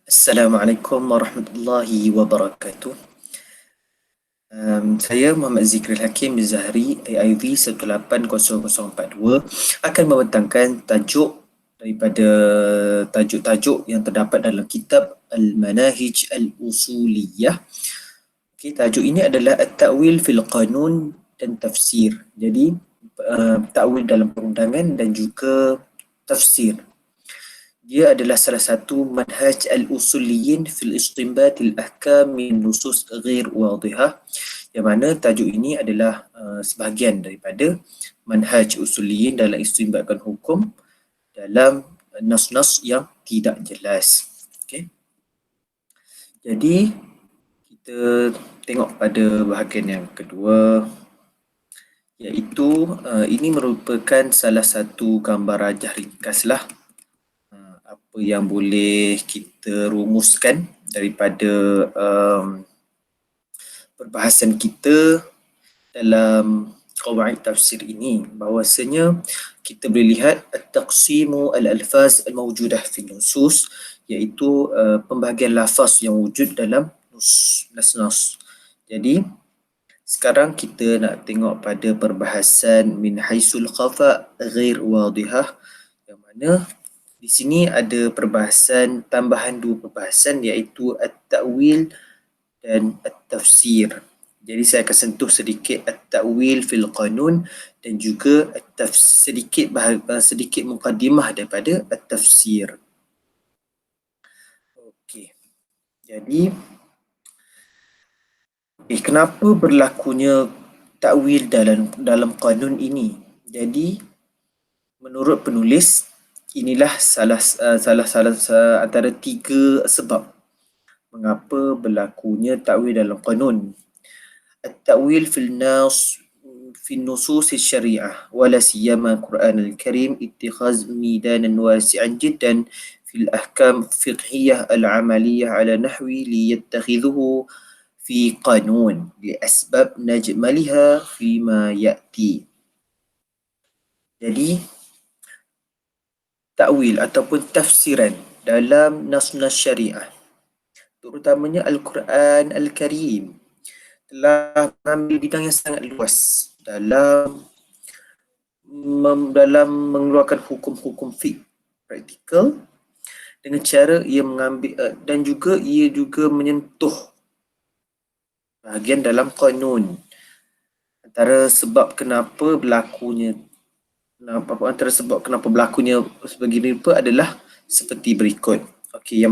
Assalamualaikum warahmatullahi wabarakatuh. Saya Muhammad Zikril Hakim Zahri, AIV 180042 akan membentangkan tajuk daripada tajuk-tajuk yang terdapat dalam kitab Al-Manahij Al-Usuliyah. Okay, tajuk ini adalah At-Ta'wil fil Qanun dan Tafsir. Jadi, ta'wil dalam perundangan dan juga tafsir. Dia adalah salah satu manhaj al-usuliyin fil istinbatil ahkam min nusus ghair wadihah, yang mana tajuk ini adalah sebahagian daripada manhaj usuliyin dalam istinbatkan hukum dalam nas-nas yang tidak jelas. Okay. Jadi kita tengok pada bahagian yang kedua, iaitu ini merupakan salah satu gambar rajah ringkaslah apa yang boleh kita rumuskan daripada perbahasan kita dalam qawaid tafsir ini, bahawasanya kita boleh lihat at-taqsimu al-alfaz al-mawjudah fi nusus, iaitu pembahagian lafaz yang wujud dalam nas-nas. Jadi sekarang kita nak tengok pada perbahasan min haisul khafa ghair wadihah, yang mana di sini ada perbahasan, tambahan dua perbahasan, iaitu at-ta'wil dan at-tafsir. Jadi saya akan sentuh sedikit at-ta'wil fil qanun dan juga sedikit mukaddimah daripada at-tafsir. Okey. Jadi kenapa berlakunya ta'wil dalam qanun ini? Jadi menurut penulis, inilah salah antara tiga sebab mengapa berlakunya ta'wil dalam qanun. At-ta'wil fil nusus syariah wala siyama Quran al-Karim ittikhaz midanan wasi'an jiddan fil ahkam fiqhiyah al-amaliyah ala nahwi liyattakhidhuhu fi qanun li asbab najmaliha fima ya'ti. Jadi ta'wil ataupun tafsiran dalam nas-nas syariah, terutamanya Al-Quran Al-Karim, telah mengambil bidang yang sangat luas dalam mengeluarkan hukum-hukum fiqh praktikal, dengan cara ia mengambil dan juga ia juga menyentuh bahagian dalam qanun. Antara sebab kenapa berlakunya sebegini rupa adalah seperti berikut. Okey,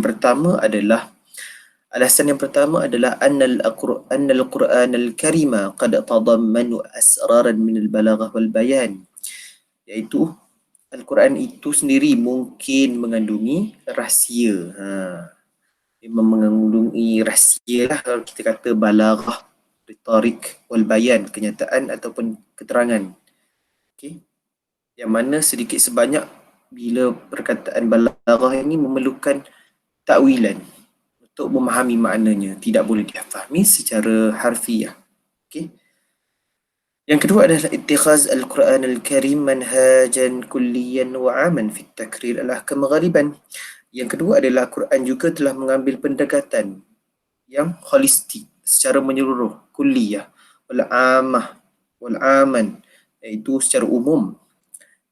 alasan yang pertama adalah annal Qur'an al-Karima qad tadammanu asraran min al-balaghah wal bayan, iaitu Al-Quran itu sendiri mungkin mengandungi rahsia. Memang mengandungi rahsia lah kalau kita kata balaghah, retorik wal bayan, kenyataan ataupun keterangan. Okey. Yang mana sedikit sebanyak bila perkataan balaghah ini memerlukan takwilan untuk memahami maknanya, tidak boleh difahami secara harfiah. Okey. Yang kedua adalah ittikhaz al-Quran al-Karim manhajan kulliyan wa aman fi takrir al-ahkam ghaliban. Yang kedua adalah Quran juga telah mengambil pendekatan yang holistik secara menyeluruh, kulliyah wal amah wal aman, iaitu secara umum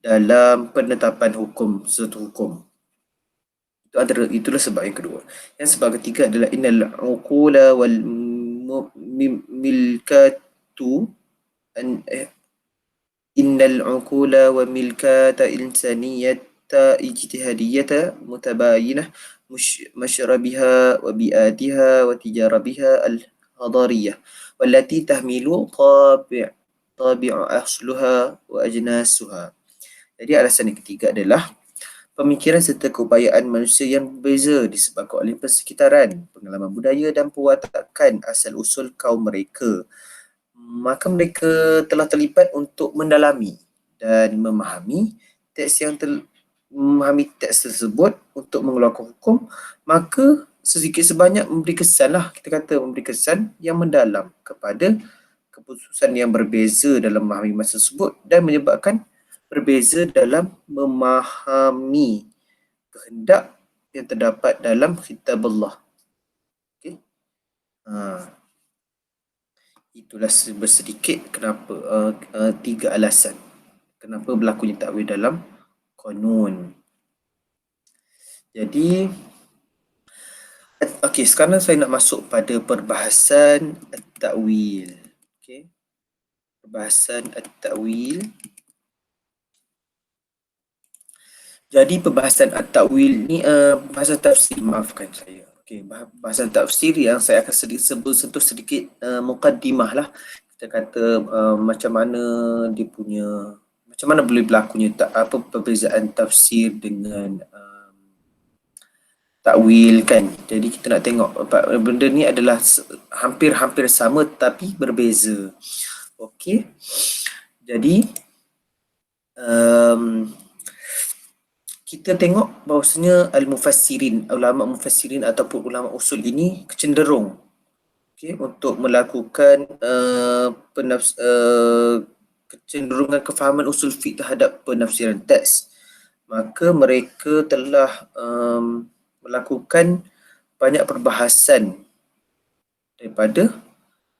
dalam penetapan hukum, sesuatu hukum. Itulah sebab yang kedua. Yang sebab ketiga adalah innal uqula wal milkatu innal uqula wa milkata insaniyata ijtihadiyata mutabayinah mashrabiha wa bi'atiha wa tijarabiha al-hadariyah wallati tahmilu tabi'u asluha wa ajnasuha. Jadi alasan yang ketiga adalah pemikiran serta keupayaan manusia yang berbeza disebabkan oleh persekitaran, pengalaman budaya dan pewatakan asal-usul kaum mereka. Maka mereka telah terlibat untuk mendalami dan memahami teks tersebut untuk mengeluarkan hukum, maka sedikit sebanyak memberi kesan yang mendalam kepada keputusan yang berbeza dalam memahami masa tersebut dan menyebabkan berbeza dalam memahami kehendak yang terdapat dalam kitab Allah. Okay. Itulah sedikit kenapa tiga alasan kenapa berlakunya takwil dalam qanun. Jadi okey, sekarang saya nak masuk pada perbahasan at-ta'wil. Okey. Perbahasan at-ta'wil. Jadi perbahasan at-ta'wil ni bahasa tafsir, maafkan saya. Okey, bahasa tafsir yang saya akan sentuh sedikit mukaddimah lah. Kita kata macam mana dia punya, macam mana boleh berlakunya apa perbezaan tafsir dengan takwil kan. Jadi kita nak tengok benda ni adalah hampir-hampir sama tapi berbeza. Okey. Jadi kita tengok bahawasanya al-mufassirin, ulama mufassirin ataupun ulama usul ini cenderung untuk melakukan kecenderungan kefahaman usul fiqh terhadap penafsiran teks. Maka mereka telah melakukan banyak perbahasan daripada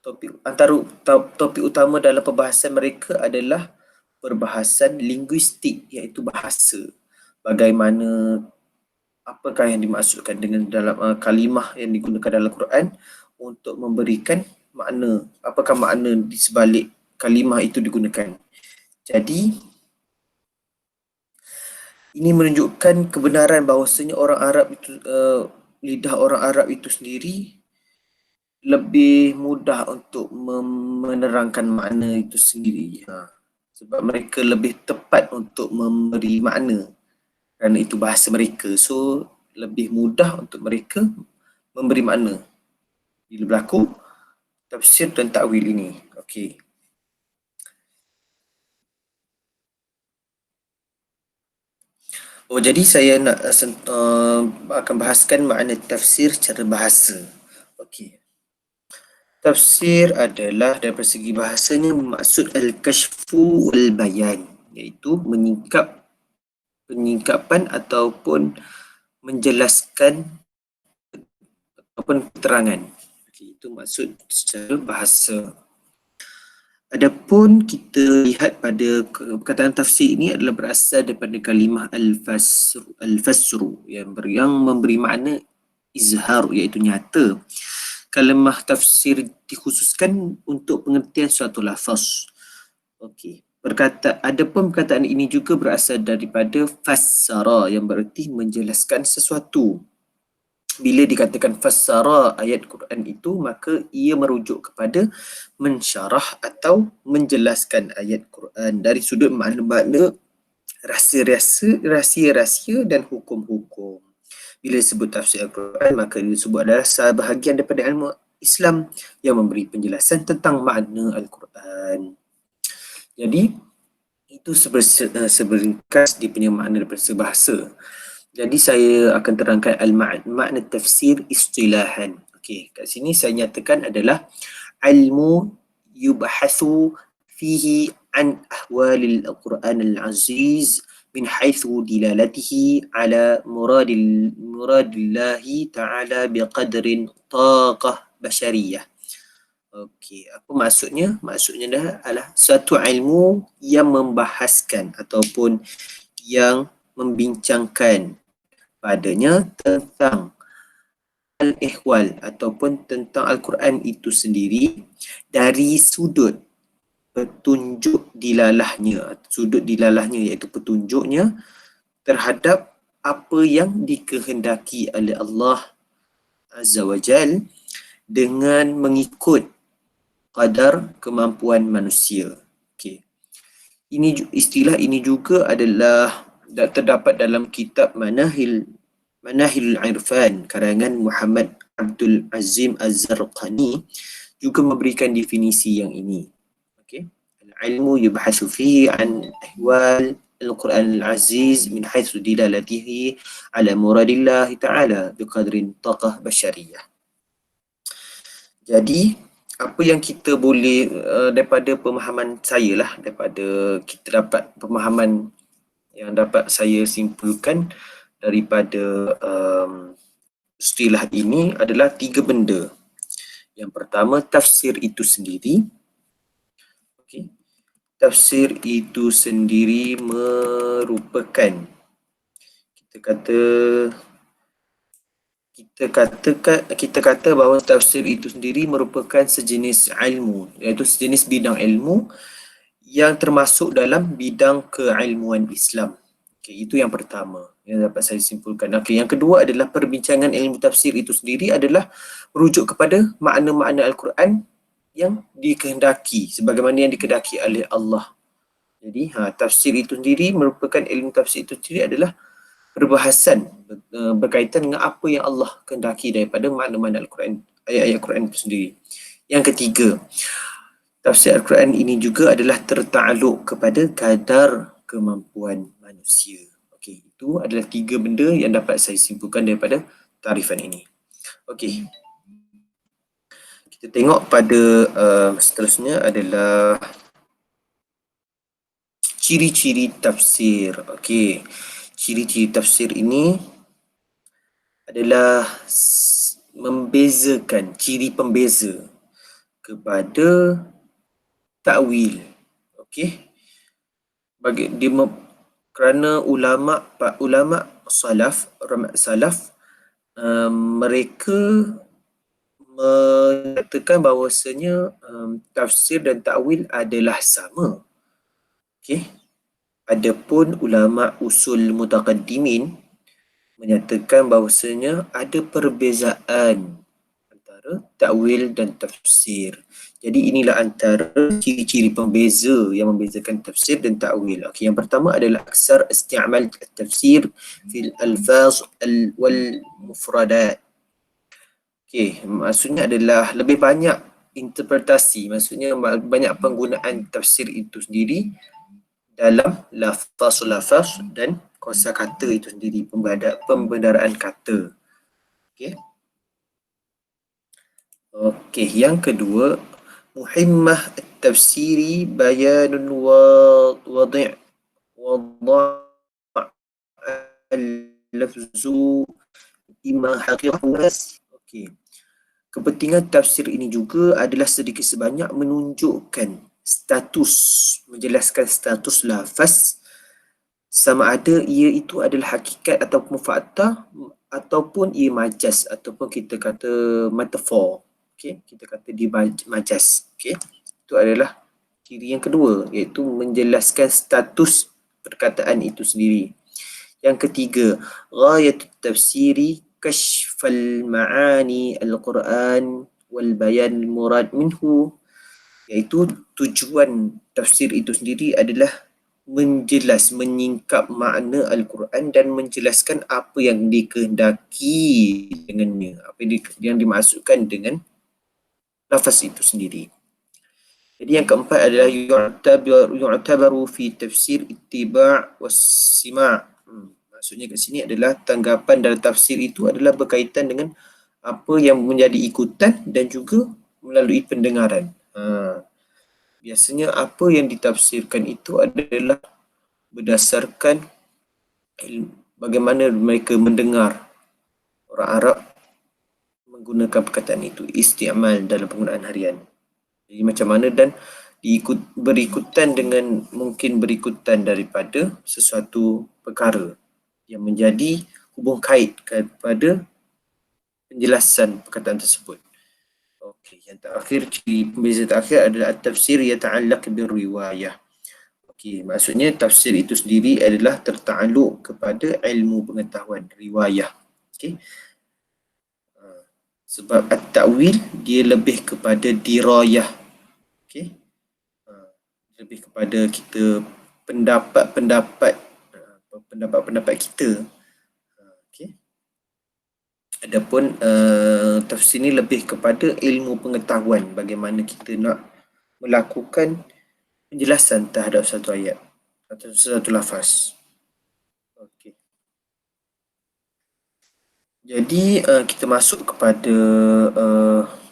topik utama dalam perbahasan mereka adalah perbahasan linguistik, iaitu bahasa. Bagaimana, apakah yang dimaksudkan dengan dalam kalimah yang digunakan dalam Quran untuk memberikan makna, apakah makna di sebalik kalimah itu digunakan. Jadi ini menunjukkan kebenaran bahawasanya orang Arab itu, lidah orang Arab itu sendiri lebih mudah untuk menerangkan makna itu sendiri. Sebab mereka lebih tepat untuk memberi makna kerana itu bahasa mereka. So lebih mudah untuk mereka memberi makna bila berlaku tafsir dan takwil ini. Okey. Jadi saya nak akan bahaskan makna tafsir secara bahasa. Okey. Tafsir adalah dari segi bahasanya maksud al-kashfu wal-bayan, iaitu penyingkapan ataupun menjelaskan ataupun keterangan. Okey, itu maksud secara bahasa. Adapun kita lihat pada perkataan tafsir ini adalah berasal daripada kalimah al-fasru yang memberi makna izhar, iaitu nyata. Kalimah tafsir dikhususkan untuk pengertian suatu lafaz. Okey. Adapun perkataan ini juga berasal daripada fassara yang bererti menjelaskan sesuatu. Bila dikatakan fassara ayat Quran itu, maka ia merujuk kepada mensyarah atau menjelaskan ayat Quran dari sudut makna-makna rahsia-rahsia dan hukum-hukum. Bila disebut tafsir Al-Quran, maka disebut adalah sebahagian daripada ilmu Islam yang memberi penjelasan tentang makna Al-Quran. Jadi, itu seberingkas dia punya makna daripada bahasa. Jadi saya akan terangkan makna tafsir istilahan. Okey, kat sini saya nyatakan adalah ilmu yubhathu fihi an ahwalil Al-Quran al-Aziz min haitsu dilalatihi ala muradillahi ta'ala biqadrin taqah basyariyah. Okey, apa maksudnya? Maksudnya adalah suatu ilmu yang membahaskan ataupun yang membincangkan padanya tentang al-ihwal ataupun tentang Al-Quran itu sendiri dari sudut petunjuk dilalahnya. Sudut dilalahnya iaitu petunjuknya terhadap apa yang dikehendaki oleh Allah Azza wa Jal dengan mengikut kadar kemampuan manusia. Okay. Istilah ini juga adalah terdapat dalam kitab Manahilul Irfan karangan Muhammad Abdul Azim Az-Zarqani, juga memberikan definisi yang ini. Okey. Al-ilmu yubhasu fihi an ahwal Al-Quran Al-Aziz min haitsu dilalatihi ala muradillah ta'ala biqadrin taqah basyariyah. Jadi apa yang kita boleh daripada pemahaman saya lah, daripada kita dapat pemahaman yang dapat saya simpulkan daripada istilah ini adalah 3 benda. Yang pertama, tafsir itu sendiri. Okey. Tafsir itu sendiri merupakan kita kata bahawa tafsir itu sendiri merupakan sejenis ilmu, iaitu sejenis bidang ilmu yang termasuk dalam bidang keilmuan Islam. Okay, itu yang pertama yang dapat saya simpulkan. Okay, yang kedua adalah perbincangan ilmu tafsir itu sendiri adalah merujuk kepada makna-makna Al-Quran yang dikehendaki sebagaimana yang dikehendaki oleh Allah. Jadi tafsir itu sendiri merupakan ilmu tafsir itu sendiri adalah perbahasan berkaitan dengan apa yang Allah kehendaki daripada makna-makna Al-Quran, ayat-ayat Al-Quran itu sendiri. Yang ketiga, tafsir Al-Quran ini juga adalah tertakluk kepada kadar kemampuan manusia. Okey, itu adalah 3 benda yang dapat saya simpulkan daripada tarifan ini. Okey. Kita tengok pada seterusnya adalah ciri-ciri tafsir. Okey. Ciri-ciri tafsir ini adalah membezakan, ciri pembeza kepada takwil. Okey. Kerana ulama salaf mereka menyatakan bahawasanya tafsir dan takwil adalah sama. Okey. Adapun ulama usul mutaqaddimin menyatakan bahawasanya ada perbezaan antara takwil dan tafsir. Jadi inilah antara ciri-ciri pembeza yang membezakan tafsir dan takwil. Okey, yang pertama adalah aksar isti'mal tafsir fil alfaz wal mufradat. Okey, maksudnya adalah lebih banyak interpretasi, maksudnya banyak penggunaan tafsir itu sendiri dalam lafaz dan kosakata itu sendiri, pembendaraan kata. Okey. Okey, yang kedua, muhimmah at-tafsiri bayanun wadi' al-lafzu imma haqiqah. Okey. Kepentingan tafsir ini juga adalah sedikit sebanyak menunjukkan status, menjelaskan status lafaz sama ada ia itu adalah hakikat ataupun fakta ataupun ia majas ataupun kita kata metafor. Okey, kita kata di majas. Okey. Itu adalah ciri yang kedua, iaitu menjelaskan status perkataan itu sendiri. Yang ketiga, ghayatut tafsiri kashfal ma'ani al-Quran wal bayan murad minhu, iaitu tujuan tafsir itu sendiri adalah menyingkap makna Al-Quran dan menjelaskan apa yang dikehendaki dengannya, apa yang dimaksudkan dengan lafaz itu sendiri. Jadi yang keempat adalah yu'tabaru fi tafsir ittiba' was-sima'. Maksudnya kat sini adalah tanggapan dalam tafsir itu adalah berkaitan dengan apa yang menjadi ikutan dan juga melalui pendengaran. Biasanya apa yang ditafsirkan itu adalah berdasarkan bagaimana mereka mendengar orang Arab menggunakan perkataan itu, isti'mal dalam penggunaan harian. Jadi macam mana dan berikutan dengan mungkin berikutan daripada sesuatu perkara yang menjadi hubung kait kepada penjelasan perkataan tersebut. Okey, yang terakhir, ciri pembeza terakhir adalah at-tafsir yata'allaq bir-riwayah. Okey, maksudnya tafsir itu sendiri adalah tertakluk kepada ilmu pengetahuan, riwayah. Okey. Sebab at-ta'wil dia lebih kepada dirayah. Okey. Lebih kepada kita pendapat-pendapat kita. Okey. Adapun tafsir ni lebih kepada ilmu pengetahuan, bagaimana kita nak melakukan penjelasan terhadap satu ayat atau satu lafaz. Okey. Jadi kita masuk kepada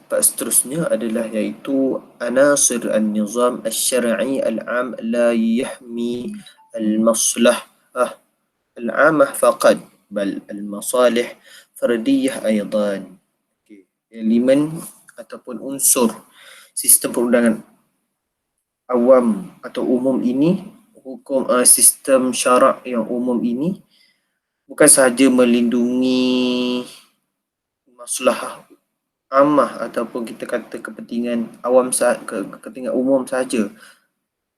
part seterusnya adalah iaitu anasir an-nizam asy-syar'i al-'am la yahmi al-maslah al-'amah faqad, bal al-masalih fardiyah aydan. Okay. Elemen ataupun unsur sistem perundangan awam atau umum ini, hukum sistem syarak yang umum ini bukan sahaja melindungi masalah ammah ataupun kita kata kepentingan awam kepentingan umum sahaja,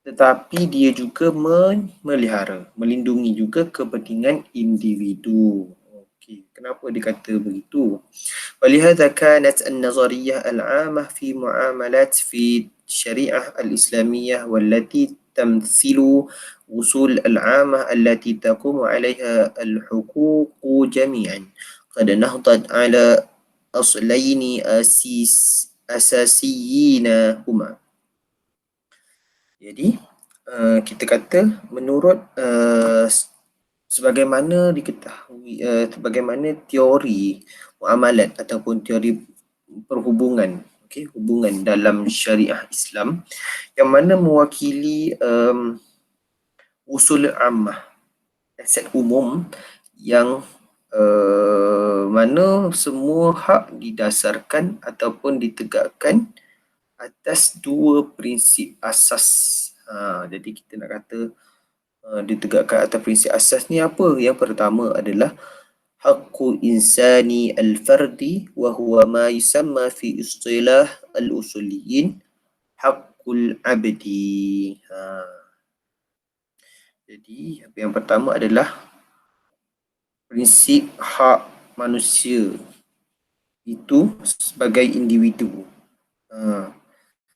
tetapi dia juga memelihara, melindungi juga kepentingan individu. Okey, kenapa dia kata begitu? ولهذا كانت النظرية العامة في معاملات في الشريعة الإسلامية والتي تمثل وصول العامة التي تقوم عليها الحقوق جميعا قد نهضت على أصلين أساسيين هما. Jadi kita kata menurut sebagaimana diketahui, sebagaimana teori muamalat ataupun teori perhubungan, hubungan dalam syariah Islam yang mana mewakili usul ammah, aset umum yang mana semua hak didasarkan ataupun ditegakkan atas dua prinsip asas. Jadi kita nak kata ditegakkan atas prinsip asas ni apa? Yang pertama adalah haqqu insani al-fardi wa huwa ma yusamma fi istilah al-usuliyin haqqul abdi. Jadi yang pertama adalah prinsip hak manusia itu sebagai individu.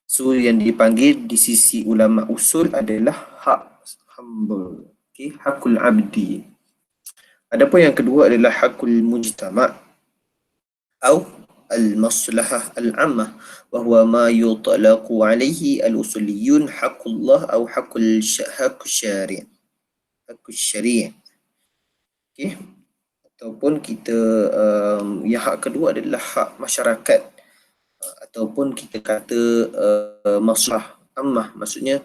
So yang dipanggil di sisi ulama usul adalah hak hamba, hakul abdi. Adapun yang kedua adalah hakul mujtama' atau al-maslahah al-ammah wa huwa ma yutlaqu alaihi al-usuliyun haqqullah atau haqqul syari'. Haqqul syari'. Okey. Ataupun kita yang hak kedua adalah hak masyarakat, ataupun kita kata masalah ammah, maksudnya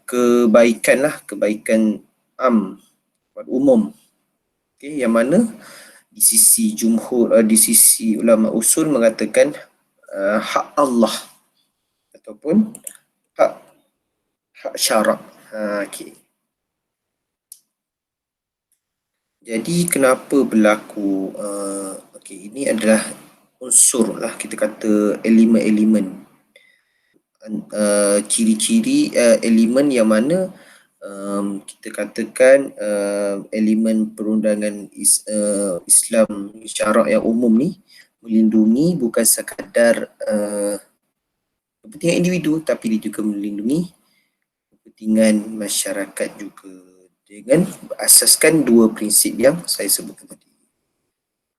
kebaikan lah, kebaikan umum. Okay, yang mana di sisi jumhur, di sisi ulama usul mengatakan hak Allah ataupun hak syarak. Okay. Jadi kenapa berlaku ini adalah unsur lah, kita kata elemen-elemen, ciri-ciri elemen yang mana kita katakan elemen perundangan Islam syarak yang umum ni melindungi bukan sekadar kepentingan individu, tapi dia juga melindungi kepentingan masyarakat juga dengan berasaskan dua prinsip yang saya sebutkan tadi.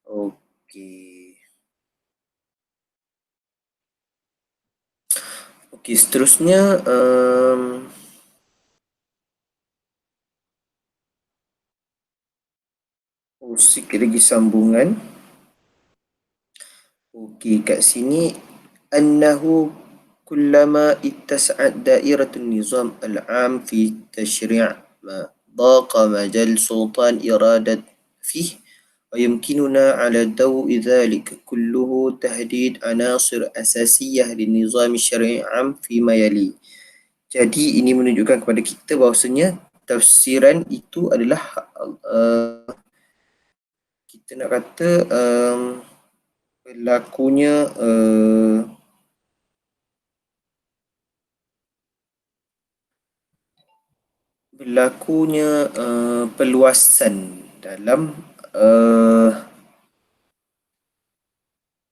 Okey, seterusnya sikit lagi sambungan. Okey, kat sini annahu kullama ittasa'at da'iratun nizam al-'am fi tashri' ma daqa majal sultan iradat fih wa yumkinuna 'ala dawi dhalik kulluhu tahdid anasir asasiyah linizam syar'i 'am fi ma yali. Jadi ini menunjukkan kepada kita bahawasanya tafsiran itu adalah kita nak kata berlakunya perluasan dalam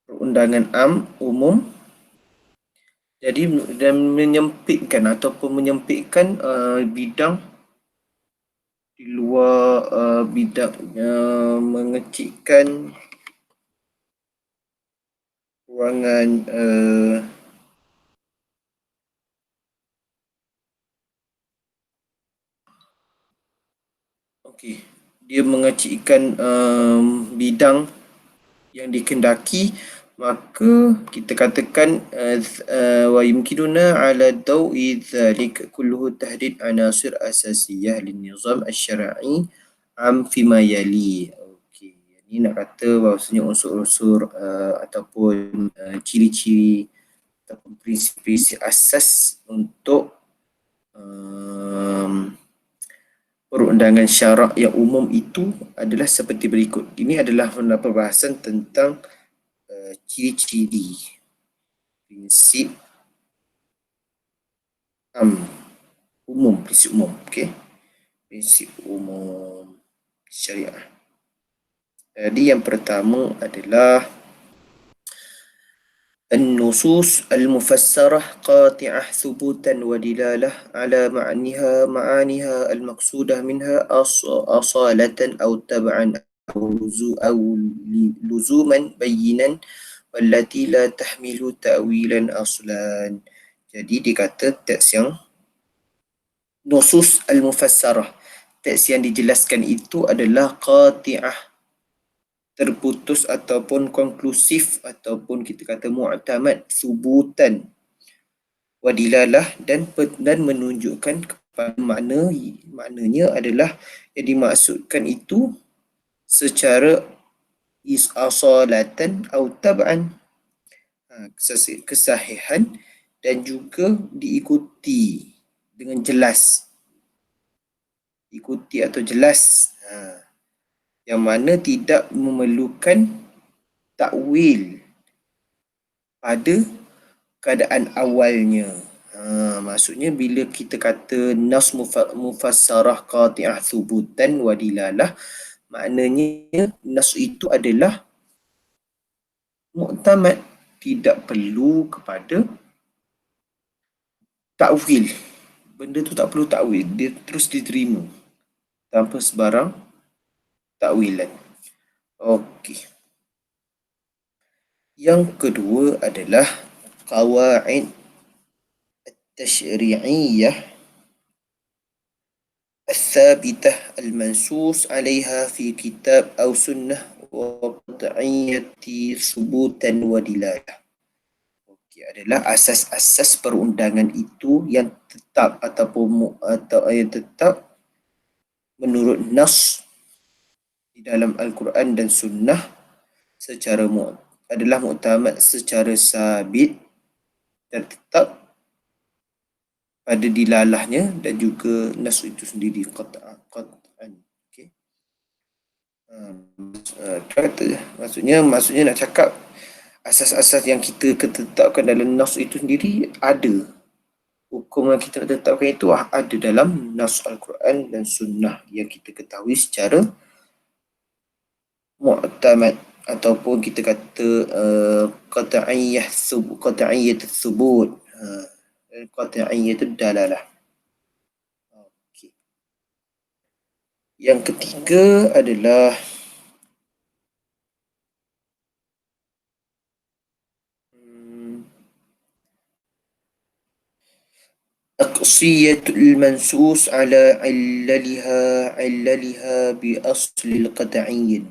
perundangan umum, jadi dan menyempitkan bidang di luar bidang, mengecilkan ruangan dia mengecilkan bidang yang dikendaki, maka kita katakan wa yumkinuna ala dawi dhalik kulluhu tahdid anasir asasiyah lin nizam asy-syar'i am fima yali. Okey, ini nak kata bahawasanya unsur-unsur ataupun ciri-ciri ataupun prinsip-prinsip asas untuk perundangan syarak yang umum itu adalah seperti berikut. Ini adalah perbahasan tentang ciri-ciri prinsip umum, prinsip umum, okey. Prinsip umum syariah. Jadi yang pertama adalah النصوص المفسرة قاطعة ثبوتا ودلالة على معانيها المقصودة منها أصالة أو تبعا أو لزوما بينا والتي لا تحمل تأويلا أصلا. Jadi dikata teks yang nusus al-mufassarah, teks yang dijelaskan itu adalah qati'ah, terputus ataupun konklusif ataupun kita kata mu'tamad, subutan, wadilalah dan menunjukkan kepada maknanya adalah yang dimaksudkan itu secara asalatan atau tab'an, kesahihan dan juga diikuti dengan jelas, ikuti atau jelas, yang mana tidak memerlukan takwil pada keadaan awalnya. Maksudnya bila kita kata nas mufassarah qati'ah thubutan wa dilalah, maknanya nas itu adalah mu'tamad, tidak perlu kepada takwil. Benda tu tak perlu takwil, dia terus diterima tanpa sebarang takwilan. Okey. Yang kedua adalah qawaid at-tashri'iyyah الثابتة المنصوص عليها في كتاب أو سنة وقطعية ثبوتا ودلالة. Okey, adalah asas-asas perundangan itu yang tetap ataupun yang tetap menurut nas di dalam Al-Quran dan Sunnah secara adalah mu'tamad secara sabit dan tetap pada dilalahnya dan juga nas itu sendiri qat'an. Okey. Maksudnya nak cakap asas-asas yang kita tetapkan dalam nas itu sendiri ada. Hukum yang kita tetapkan itu ada dalam nas Al-Quran dan Sunnah yang kita ketahui secara mu'tamad ataupun kita kata qat'iyyah thubut, qat'iyyah dalalah. Okey. Yang ketiga adalah أقصية المنصوص على عللها بأصل القطعي.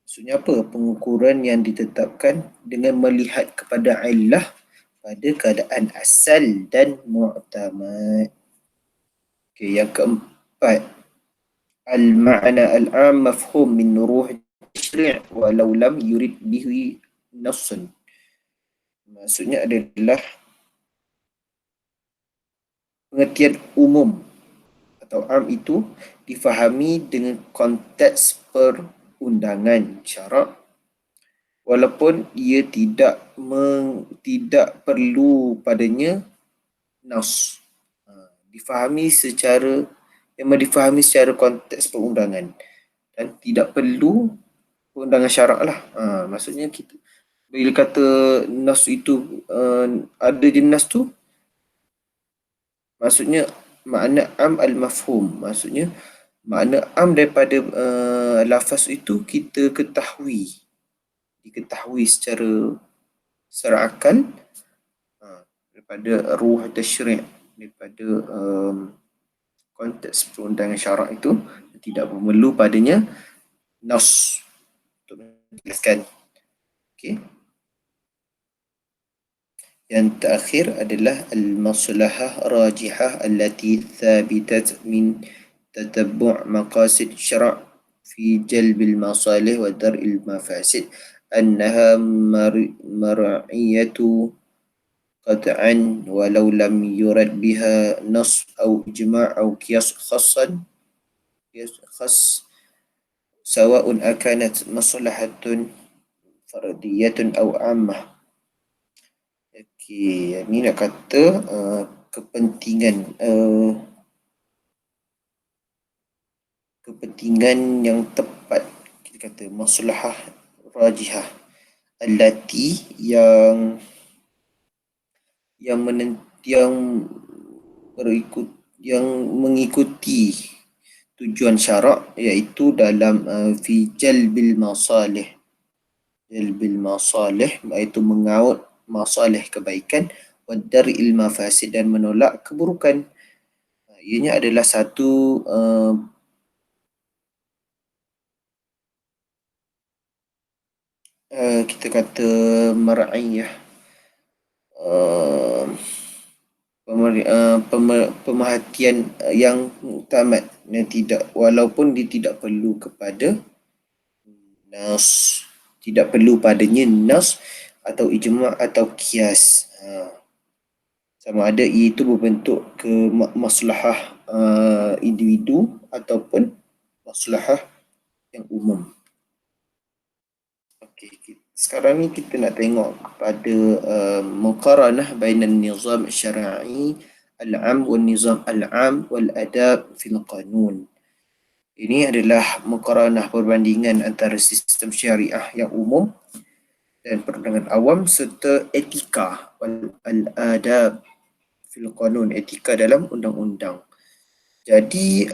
Maksudnya apa? Pengukuran yang ditetapkan dengan melihat kepada illah pada keadaan asal dan mu'tamad. Okey, yang keempat, al-ma'na al-'am mafhum min ruh syri' walau lam yurid bihi nassan. Maksudnya adalah pengertian umum atau am itu difahami dengan konteks perundangan syarak walaupun ia tidak perlu padanya nas. Difahami secara konteks perundangan dan tidak perlu perundangan syarak lah. Maksudnya kita bila kata nas itu ada je nas tu, maksudnya makna am al-mafhum, maksudnya makna am daripada lafaz itu kita diketahui secara akal daripada ruh tasyri', daripada konteks perundangan syarak itu tidak perlu padanya nas untuk menjelaskan. Okey. Yang terakhir adalah al-maslahah rajihah allati thabitat min tatabbu' maqasid syara' في جلب المصالح ودرء المفاسد أنها مرعية قطعا ولو لم يرد بها نص أو إجماع أو قياس خاص سواء أكانت مصلحة فردية أو عامة. Okey, ni nak kata kepentingan yang tepat, kita kata maslahah rajihah allati yang mengikuti tujuan syarak, iaitu dalam fi jalbil masalih, iaitu mengaut masalih kebaikan, wadar'il mafasid, dan menolak keburukan. Ianya adalah satu kita kata mar'iyah, pemerhatian yang tamat, yang tidak, walaupun dia tidak perlu kepada nas, tidak perlu padanya nas atau ijma' atau qiyas, sama ada itu berbentuk ke maslahah individu ataupun maslahah yang umum. Okey, sekarang ni kita nak tengok pada muqaranah bainan nizam syar'i al-'am wal nizam al-'am wal adab fil qanun. Ini adalah muqaranah, perbandingan antara sistem syariah yang umum dan perundangan awam serta etika al-adab fil qanun, etika dalam undang-undang. Jadi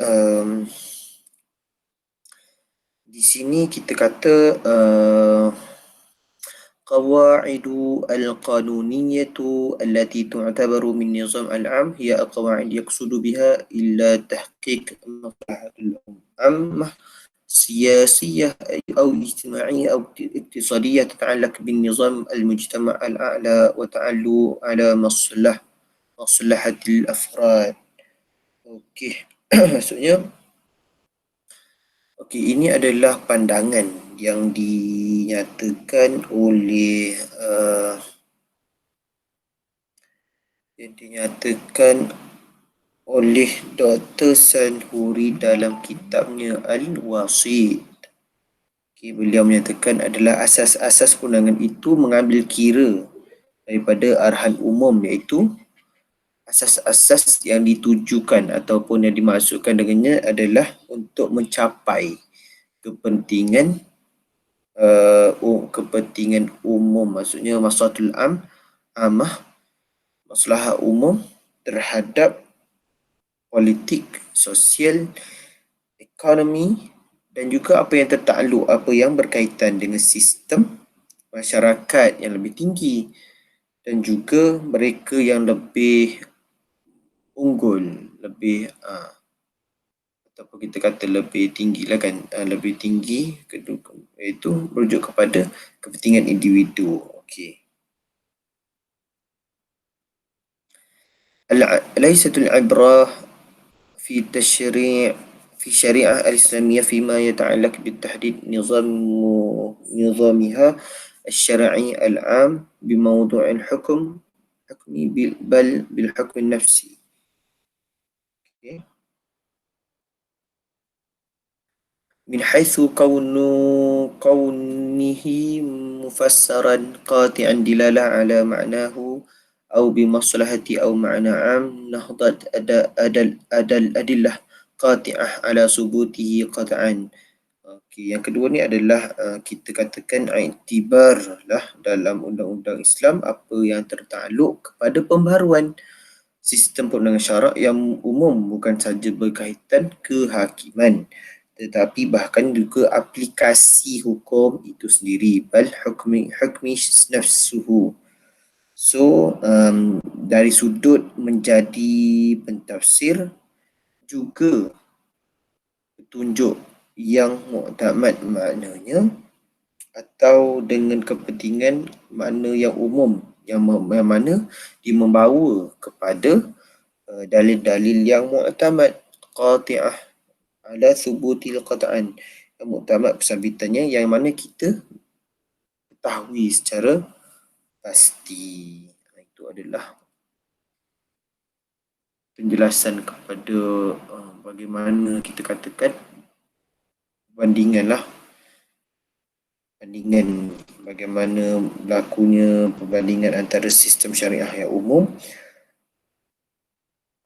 di sini kita kata قواعد القانونية التي تعتبر من نظام العام هي القواعد يقصد بها إلا تحقيق مصلحة العامة سياسية أو اجتماعية أو اقتصادية تتعلق بالنظام المجتمع الأعلى وتعلو على مصلحة الأفراد. Okey, maksudnya ini adalah pandangan yang dinyatakan oleh Dr. Sanhuri dalam kitabnya Al-Wasit. Beliau menyatakan adalah asas-asas perundangan itu mengambil kira daripada arahan umum, iaitu asas-asas yang ditujukan ataupun yang dimaksudkan dengannya adalah untuk mencapai kepentingan umum, maksudnya maslahatul amah, maslahah umum terhadap politik, sosial, ekonomi, dan juga apa yang tertakluk, apa yang berkaitan dengan sistem masyarakat yang lebih tinggi dan juga mereka yang lebih unggul, lebih ataupun kita kata lebih tinggi lah kan, lebih tinggi, iaitu merujuk kepada kepentingan individu. Okey. Laisatul ibrah fi syariah al-islamiyah fima yata'allaq bitahdid nizamiha الشرعي العام بموضوع حكمي بل بالحكم النفسي. من حيث كونه مفسرا قاطعا دلالة على معناه أو بمصلحة أو معنى عام نهضت أدلة قاطعة على ثبوته قطعا. Yang kedua ni adalah kita katakan iktibar lah dalam undang-undang Islam apa yang tertakluk kepada pembaharuan sistem perundangan syarak yang umum, bukan sahaja berkaitan kehakiman tetapi bahkan juga aplikasi hukum itu sendiri, bal hukmi nafsuhu. So dari sudut menjadi pentafsir juga petunjuk yang muktamad maknanya, atau dengan kepentingan makna yang umum yang mana dia membawa kepada dalil-dalil yang muktamad qati'ah ala thubutil qat'an, muktamad pensabitannya yang mana kita ketahui secara pasti. Itu adalah penjelasan kepada bagaimana kita katakan bandingan bagaimana berlakunya perbandingan antara sistem syariah yang umum,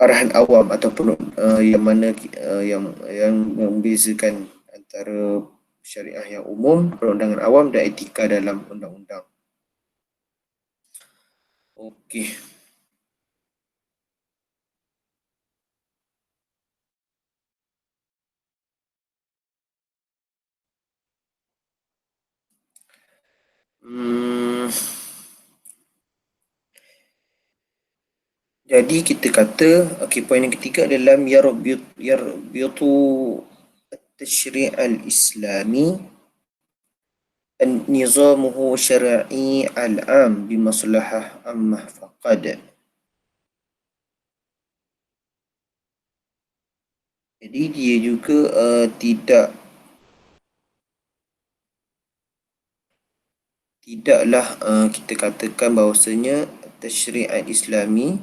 arahan awam ataupun yang mana yang membezakan antara syariah yang umum, perundangan awam dan etika dalam undang-undang. Okey. Jadi kita kata, poin yang ketiga adalah yarbitu at-tashri' al-islami nizamuhu syar'i al-am bimaslahah ammah faqad. Jadi dia juga tidaklah kita katakan bahawasanya tashri' al-islami,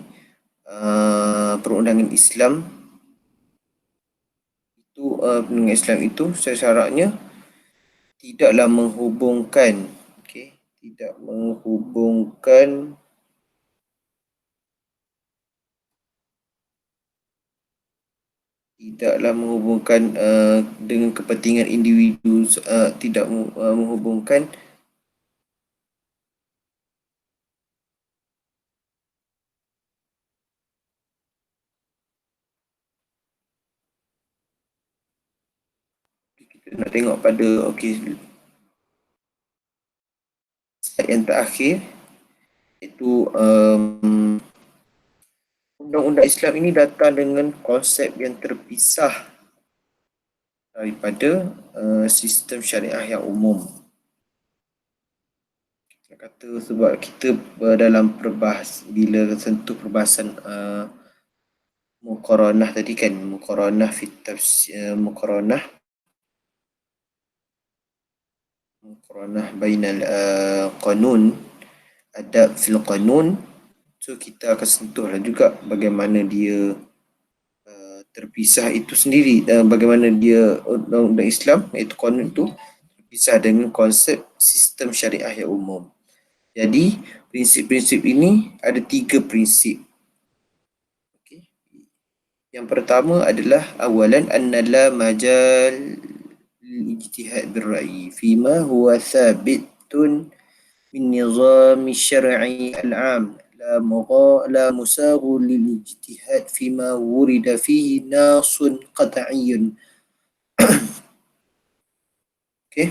perundangan Islam itu syaratnya tidaklah menghubungkan dengan kepentingan individu, tidak menghubungkan kita nak tengok pada slide yang terakhir, iaitu undang-undang Islam ini datang dengan konsep yang terpisah daripada sistem syariah yang umum. Kita kata sebab kita dalam bila sentuh perbahasan muqaranah tadi kan, muqaranah bainal qanun, adab fil qanun. So kita akan sentuhlah juga bagaimana dia terpisah itu sendiri, bagaimana dia undang-undang Islam iaitu qanun itu terpisah dengan konsep sistem syariah yang umum. Jadi prinsip-prinsip ini ada 3 prinsip. Yang pertama adalah awalan anna la majal ijtihad birra'yi fima huwa thabitun min nizam syar'i al-'am la musaghu lil ijtihad fima wurida fihi nasun qat'iyyun. Okey.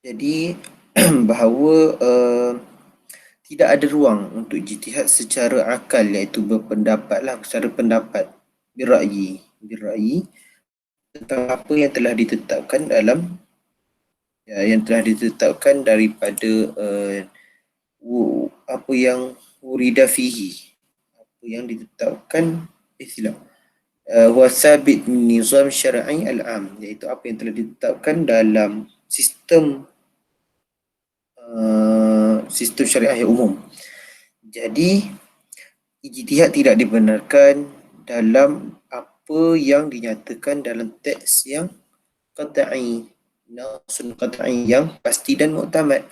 Jadi bahawa tidak ada ruang untuk ijtihad secara akal, iaitu berpendapatlah, secara pendapat, birra'yi tentang apa yang telah ditetapkan daripada apa yang wurida fihi, apa yang ditetapkan huwa thabit min nizam syar'i al-'am, iaitu apa yang telah ditetapkan dalam sistem syariah yang umum. Jadi ijtihad tidak dibenarkan dalam apa yang dinyatakan dalam teks yang qat'i, nasun qat'i, yang pasti dan muktamad.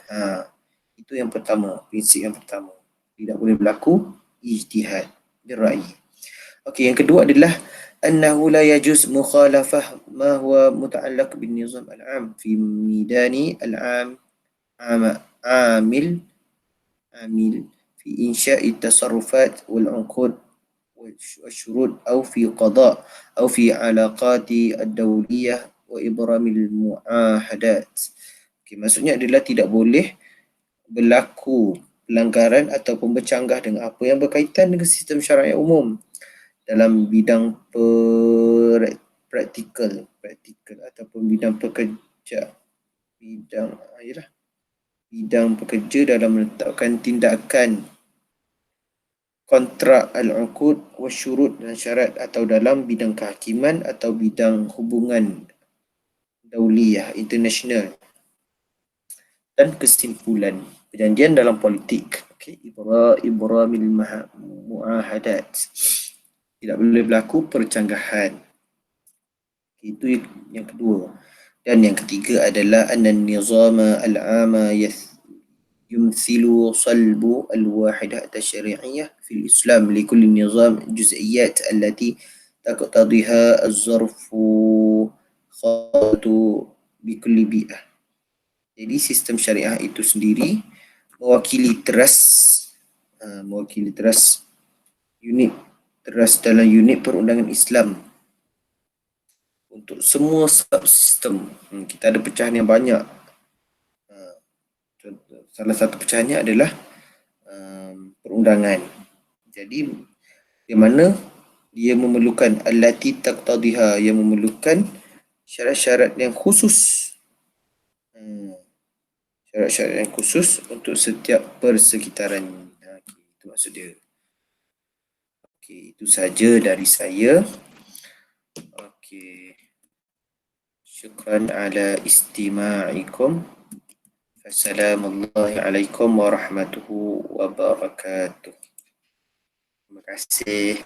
Itu yang pertama, prinsip yang pertama. Tidak boleh berlaku ijtihad birra'yi. Okey, yang kedua adalah annahu la yajuz mukhalafah ma huwa muta'allaq bin nizam al-'am fi midani al-'am amil fi insya'i tasarrufat wal 'uqud والشروط أو في قضاء أو في علاقات الدولية وإبرام المعاهدات. Maksudnya adalah tidak boleh berlaku pelanggaran ataupun bercanggah dengan apa yang berkaitan dengan sistem syariah umum dalam bidang praktikal ataupun bidang pekerja dalam menetapkan tindakan kontrak al-uqud wa syurut dan syarat, atau dalam bidang kehakiman atau bidang hubungan dauliyah, international, dan kesimpulan perjanjian dalam politik. Ibramil muahadat. Tidak boleh berlaku percanggahan. Itu yang kedua. Dan yang ketiga adalah anna nizama al-'ama يمثل صلب الواحدة التشريعية في الإسلام لكل نظام جزئيات التي تقتضيها الظرف خاصة بكل بيئة. Jadi sistem syariah itu sendiri mewakili unit dalam unit perundangan Islam untuk semua subsistem. Kita ada pecahan yang banyak. Salah satu pecahannya adalah perundangan. Jadi di mana dia memerlukan allati taqtadiha, yang memerlukan syarat-syarat yang khusus. Syarat-syarat yang khusus untuk setiap persekitaran. Itu maksud dia. Okey, itu saja dari saya. Okey. Syukran ala istima'ikum. Assalamualaikum warahmatullahi wabarakatuh. Terima kasih.